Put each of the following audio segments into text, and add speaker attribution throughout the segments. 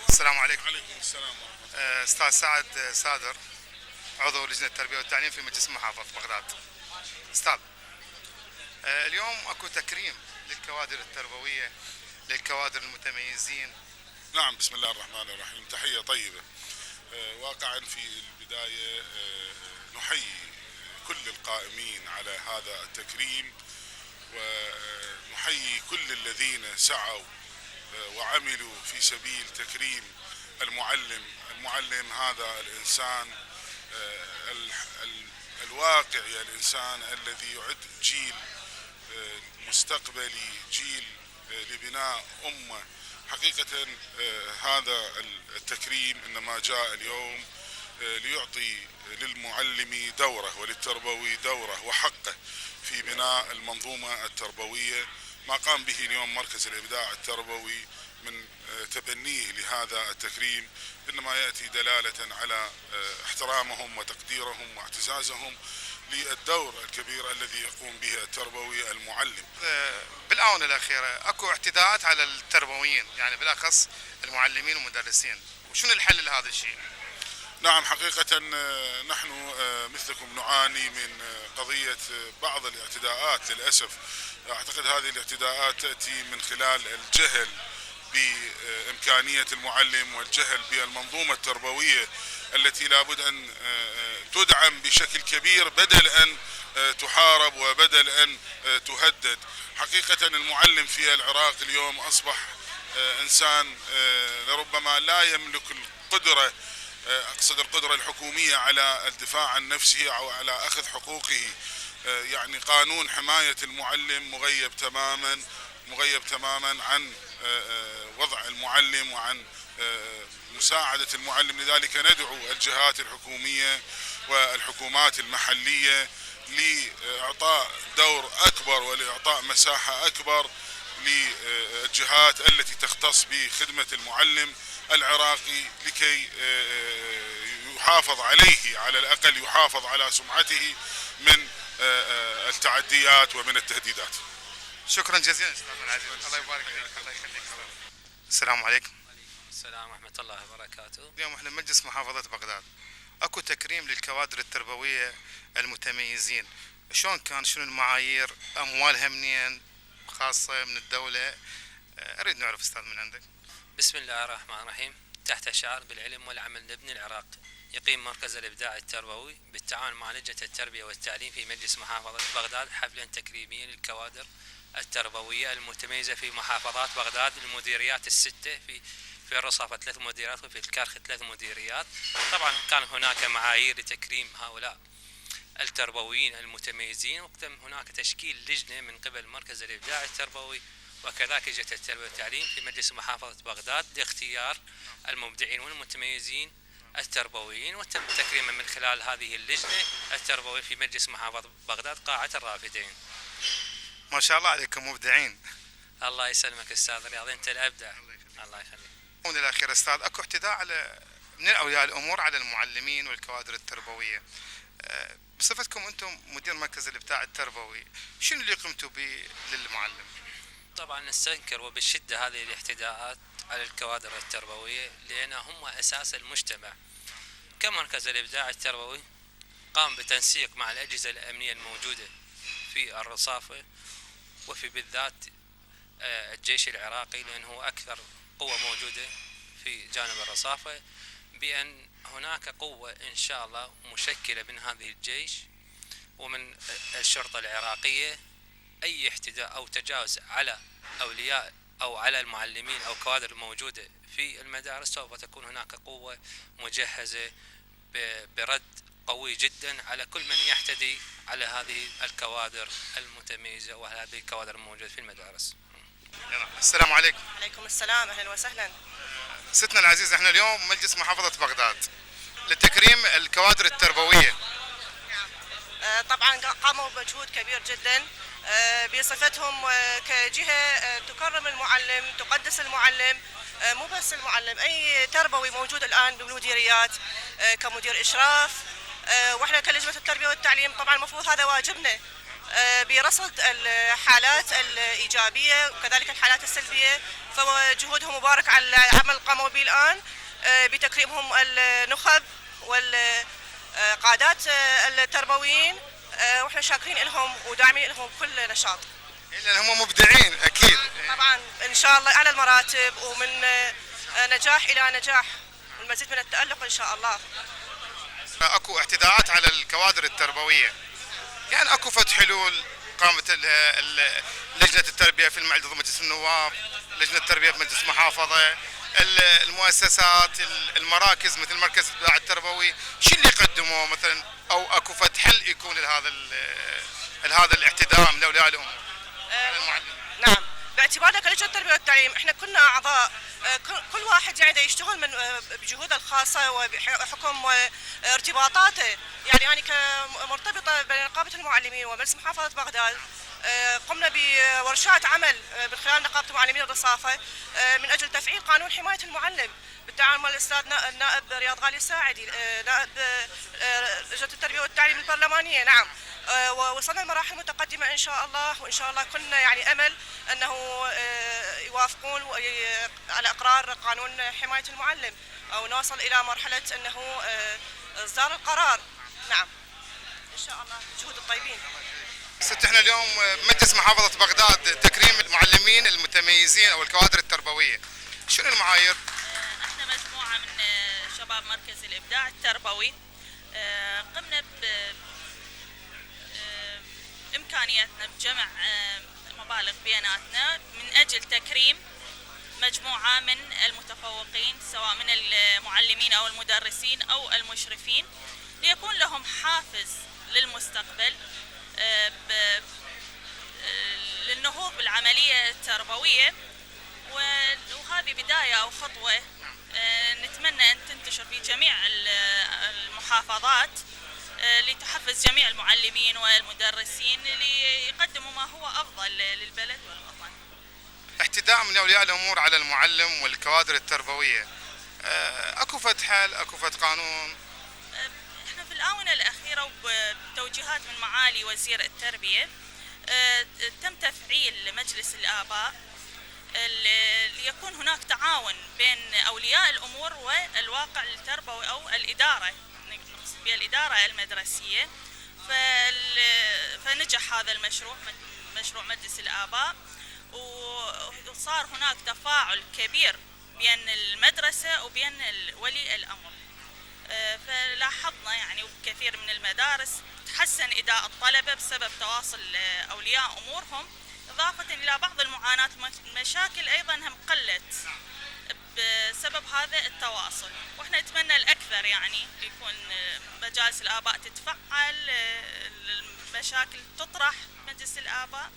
Speaker 1: السلام عليكم.
Speaker 2: عليكم السلام ورحمة الله.
Speaker 1: استاذ سعد سادر، عضو لجنه التربيه والتعليم في مجلس محافظه بغداد. استاذ، اليوم اكو تكريم للكوادر التربويه، للكوادر المتميزين.
Speaker 2: نعم، بسم الله الرحمن الرحيم. تحية طيبة. واقعا في البداية نحيي كل القائمين على هذا التكريم، ونحيي كل الذين سعوا وعملوا في سبيل تكريم المعلم هذا الإنسان الواقعي، الإنسان الذي يعد جيل مستقبلي، جيل لبناء أمة. حقيقة هذا التكريم إنما جاء اليوم ليعطي للمعلم دوره وللتربوي دوره وحقه في بناء المنظومة التربوية. ما قام به اليوم مركز الإبداع التربوي من تبنيه لهذا التكريم إنما يأتي دلالة على احترامهم وتقديرهم واعتزازهم للدور الكبير الذي يقوم به التربوي المعلم.
Speaker 1: بالاونه الاخيره اكو اعتداءات على التربويين، يعني بالاخص المعلمين والمدرسين، وشنو الحل لهذا الشيء؟
Speaker 2: نعم، حقيقة نحن مثلكم نعاني من قضية بعض الاعتداءات للأسف. أعتقد هذه الاعتداءات تأتي من خلال الجهل بإمكانية المعلم والجهل بالمنظومة التربوية التي لابد أن تدعم بشكل كبير بدل أن تحارب وبدل أن تهدد. حقيقة المعلم في العراق اليوم أصبح إنسان لربما لا يملك القدرة، أقصد القدرة الحكومية على الدفاع عن نفسه أو على أخذ حقوقه. يعني قانون حماية المعلم مغيب تماما عن وضع المعلم وعن مساعدة المعلم. لذلك ندعو الجهات الحكومية والحكومات المحلية لإعطاء دور أكبر ولإعطاء مساحة أكبر للجهات التي تختص بخدمة المعلم العراقي لكي يحافظ عليه، على الأقل يحافظ على سمعته من التعديات ومن التهديدات.
Speaker 1: شكرا جزيلا استاذ العزيز، الله يبارك فيك، الله يخليك. السلام عليكم.
Speaker 3: السلام ورحمة الله وبركاته.
Speaker 1: اليوم احنا مجلس محافظة بغداد اكو تكريم للكوادر التربوية المتميزين، شلون كان؟ شنو المعايير؟ اموالها منين؟ خاصة من الدولة؟ اريد نعرف استاذ من عندك.
Speaker 3: بسم الله الرحمن الرحيم. تحت شعار بالعلم والعمل نبني العراق، يقيم مركز الإبداع التربوي بالتعاون مع لجنة التربية والتعليم في مجلس محافظة بغداد حفلا تكريميا للكوادر التربوية المتميزة في محافظات بغداد، المديريات الستة في الرصافة 3 مديريات وفي الكرخ 3 مديريات. طبعا كان هناك معايير لتكريم هؤلاء التربويين المتميزين، وتم هناك تشكيل لجنة من قبل مركز الإبداع التربوي وكذلك لجنة التربية والتعليم في مجلس محافظة بغداد لاختيار المبدعين والمتميزين التربويين، وتم تكريمهم من خلال هذه اللجنة التربوية في مجلس محافظة بغداد قاعة الرافدين.
Speaker 1: ما شاء الله عليكم مبدعين.
Speaker 3: الله يسلمك استاذ رياض، انت الابدع. الله يخليك.
Speaker 1: من الاخير استاذ، اكو اعتداء على من اولياء الامور على المعلمين والكوادر التربويه. بصفتكم انتم مدير مركز الابداع التربوي، شنو اللي قمتوا به للمعلم؟
Speaker 3: طبعا نستنكر وبالشده هذه الاعتداءات على الكوادر التربويه، لان هم اساس المجتمع. كمركز الابداع التربوي قام بتنسيق مع الاجهزه الامنيه الموجوده في الرصافه، وفي بالذات الجيش العراقي لانه هو اكثر قوه موجوده في جانب الرصافه، بان هناك قوه ان شاء الله مشكله من هذه الجيش ومن الشرطه العراقيه. اي احتداء او تجاوز على اولياء او على المعلمين او كوادر الموجوده في المدارس سوف تكون هناك قوه مجهزه برد قوي جدا على كل من يحتدي على هذه الكوادر المتميزه وهذه الكوادر الموجوده في المدارس.
Speaker 1: السلام عليكم.
Speaker 4: عليكم السلام، اهلا وسهلا.
Speaker 1: ستنا العزيز، احنا اليوم مجلس محافظة بغداد لتكريم الكوادر التربوية.
Speaker 4: طبعا قاموا بمجهود كبير جدا بصفتهم كجهة تكرم المعلم، تقدس المعلم، مو بس المعلم، اي تربوي موجود الان بالمديريات كمدير اشراف. واحنا كلجنة التربية والتعليم طبعا المفروض هذا واجبنا، برصد الحالات الإيجابية وكذلك الحالات السلبية، فجهودهم مبارك على العمل قاموا به الآن بتكريمهم النخب والقادات التربويين، واحنا شاكرين لهم وداعمين لهم بكل نشاط.
Speaker 1: لأن هم مبدعين أكيد.
Speaker 4: طبعا إن شاء الله أعلى المراتب ومن نجاح إلى نجاح والمزيد من التألق إن شاء الله.
Speaker 1: اكو اعتداءات على الكوادر التربويه، يعني اكو فد حلول قامت لجنه التربيه في المعهد مجلس النواب، لجنه التربيه في مجلس محافظه، المؤسسات، المراكز مثل مركز الابداع التربوي، شو اللي يقدموه مثلا، او اكو فد حل يكون لهذا الاعتداء من اولياء الامور على المعلم؟
Speaker 4: نعم، باعتبارنا كلجنة التربية والتعليم احنا كنا اعضاء، كل واحد يعني يشتغل من بجهوده الخاصة وبحكم ارتباطاته، يعني أنا كمرتبطة بين نقابة المعلمين ومجلس محافظة بغداد قمنا بورشات عمل من خلال نقابة معلمين الرصافة من أجل تفعيل قانون حماية المعلم بالتعاون مع الأستاذ النائب رياض غالي الساعدي نائب لجنة التربية والتعليم البرلمانية. نعم، ووصلنا لمراحل متقدمة إن شاء الله، وإن شاء الله كنا يعني أمل أنه يوافقون على إقرار قانون حماية المعلم أو نوصل إلى مرحلة أنه إصدار القرار. نعم إن شاء الله جهود الطيبين.
Speaker 1: ست احنا اليوم بمجلس محافظة بغداد تكريم المعلمين المتميزين أو الكوادر التربوية، شنو المعايير؟
Speaker 5: احنا مجموعة من شباب مركز الإبداع التربوي قمنا بإمكانياتنا بجمع مبالغ بيناتنا من أجل تكريم مجموعة من المتفوقين سواء من المعلمين أو المدرسين أو المشرفين، ليكون لهم حافز للمستقبل للنهوض بالعملية التربوية، وهذه بداية أو خطوة نتمنى أن تنتشر في جميع المحافظات لتحفز جميع المعلمين والمدرسين ليقدموا ما هو أفضل للبلد والوطن.
Speaker 1: اعتداء من أولياء الأمور على المعلم والكوادر التربوية، أكو فد حل، أكو فد قانون؟
Speaker 5: احنا في الآونة الأخيرة وبتوجيهات من معالي وزير التربية تم تفعيل مجلس الآباء ليكون هناك تعاون بين أولياء الأمور والواقع التربوي أو الإدارة، نقصد بها الإدارة المدرسية. فنجح هذا المشروع، مشروع مجلس الآباء، وصار هناك تفاعل كبير بين المدرسة وبين ولي الأمر. فلاحظنا يعني وكثير من المدارس تحسن أداء الطلبة بسبب تواصل أولياء أمورهم، إضافة إلى بعض المعاناة المشاكل أيضا هم قلت بسبب هذا التواصل. وإحنا نتمنى الأكثر يعني يكون مجالس الآباء تتفعل، المشاكل تطرح مجلس الآباء،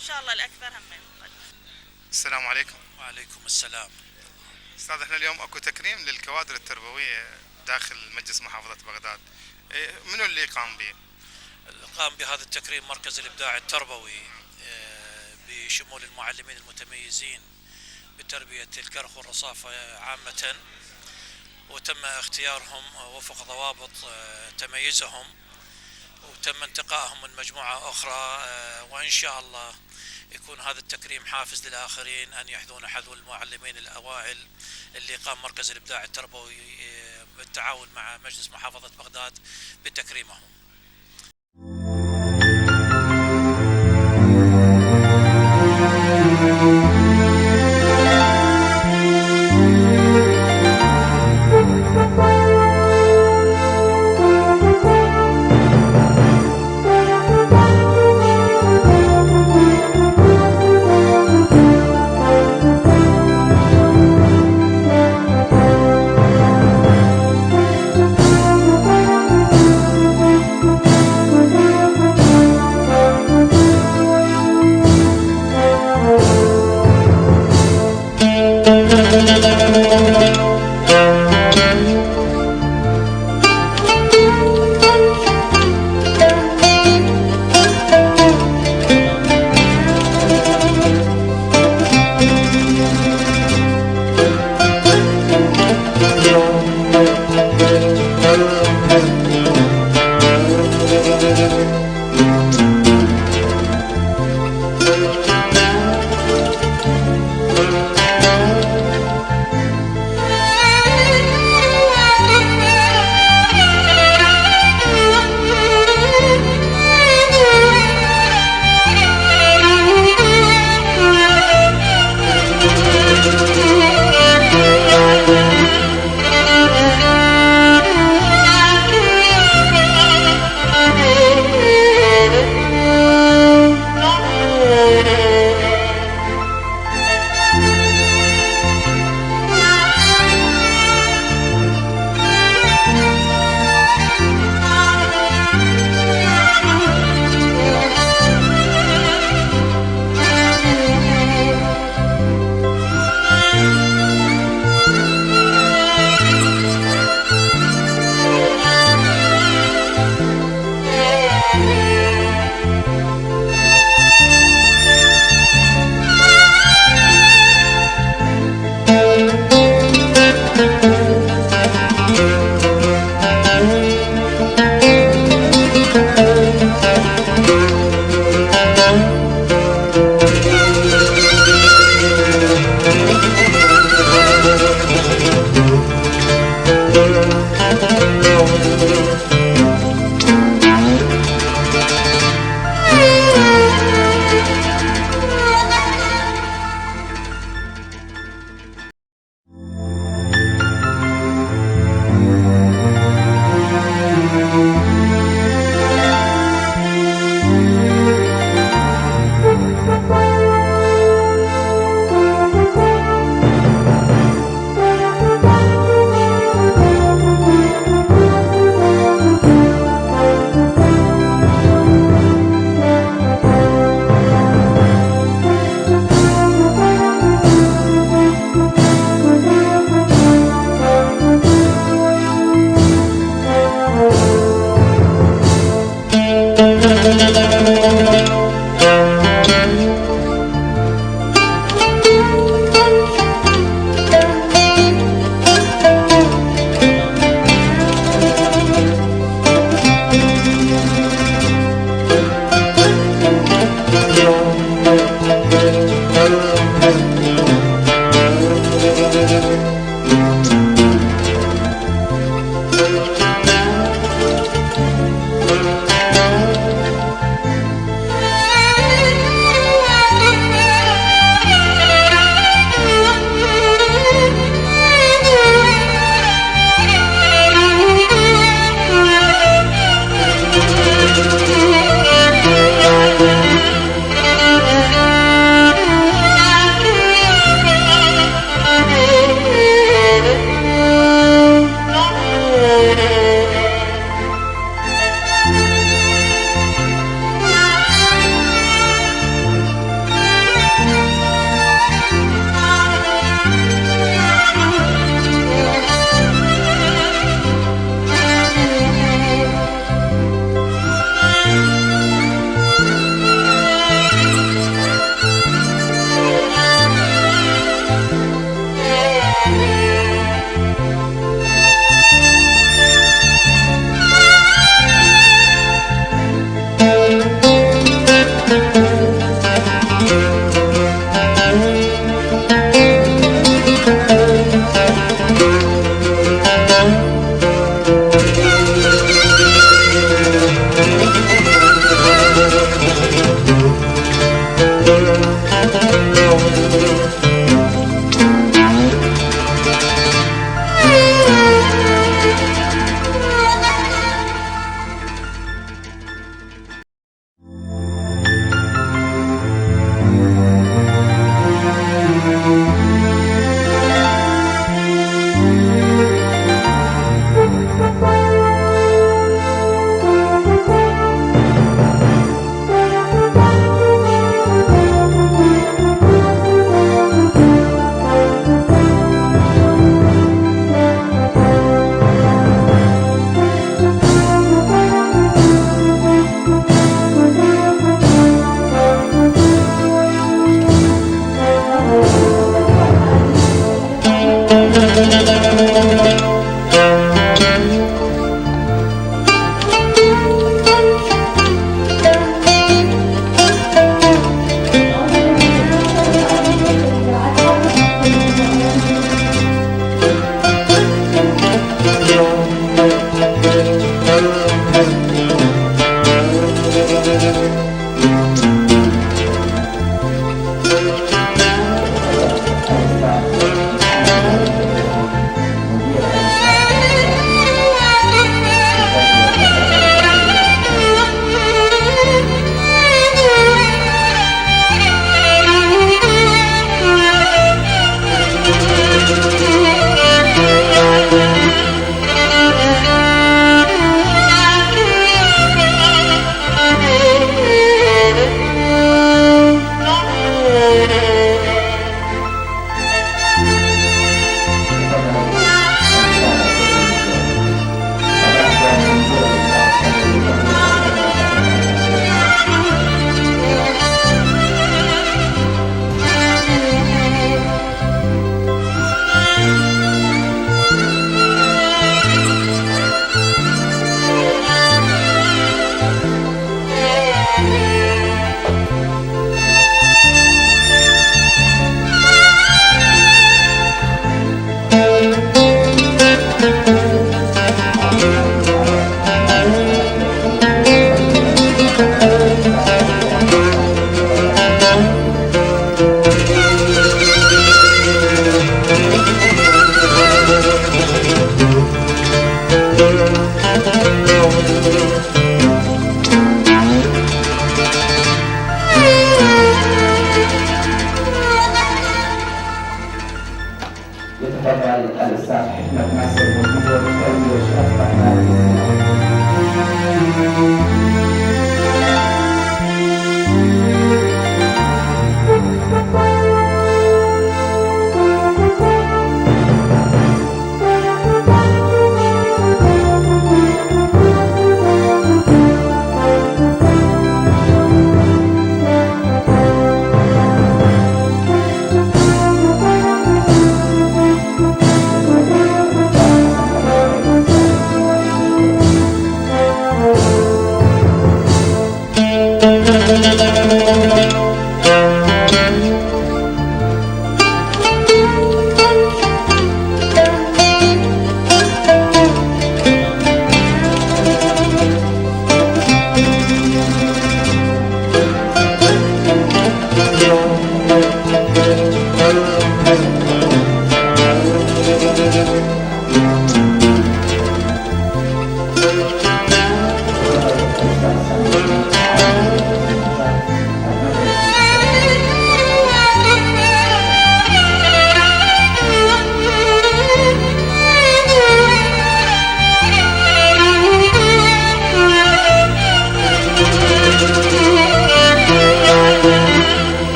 Speaker 5: إن شاء الله الأكثر هم يقدم.
Speaker 1: السلام عليكم.
Speaker 6: وعليكم السلام.
Speaker 1: أستاذ احنا اليوم أكو تكريم للكوادر التربوية داخل مجلس محافظة بغداد، منو اللي قام به؟
Speaker 6: قام بهذا التكريم مركز الإبداع التربوي بشمول المعلمين المتميزين بتربية الكرخ والرصافة عامة، وتم اختيارهم وفق ضوابط تميزهم، وتم انتقائهم من مجموعة أخرى، وإن شاء الله يكون هذا التكريم حافز للآخرين أن يحذون حذو المعلمين الأوائل اللي قام مركز الإبداع التربوي بالتعاون مع مجلس محافظة بغداد بتكريمهم.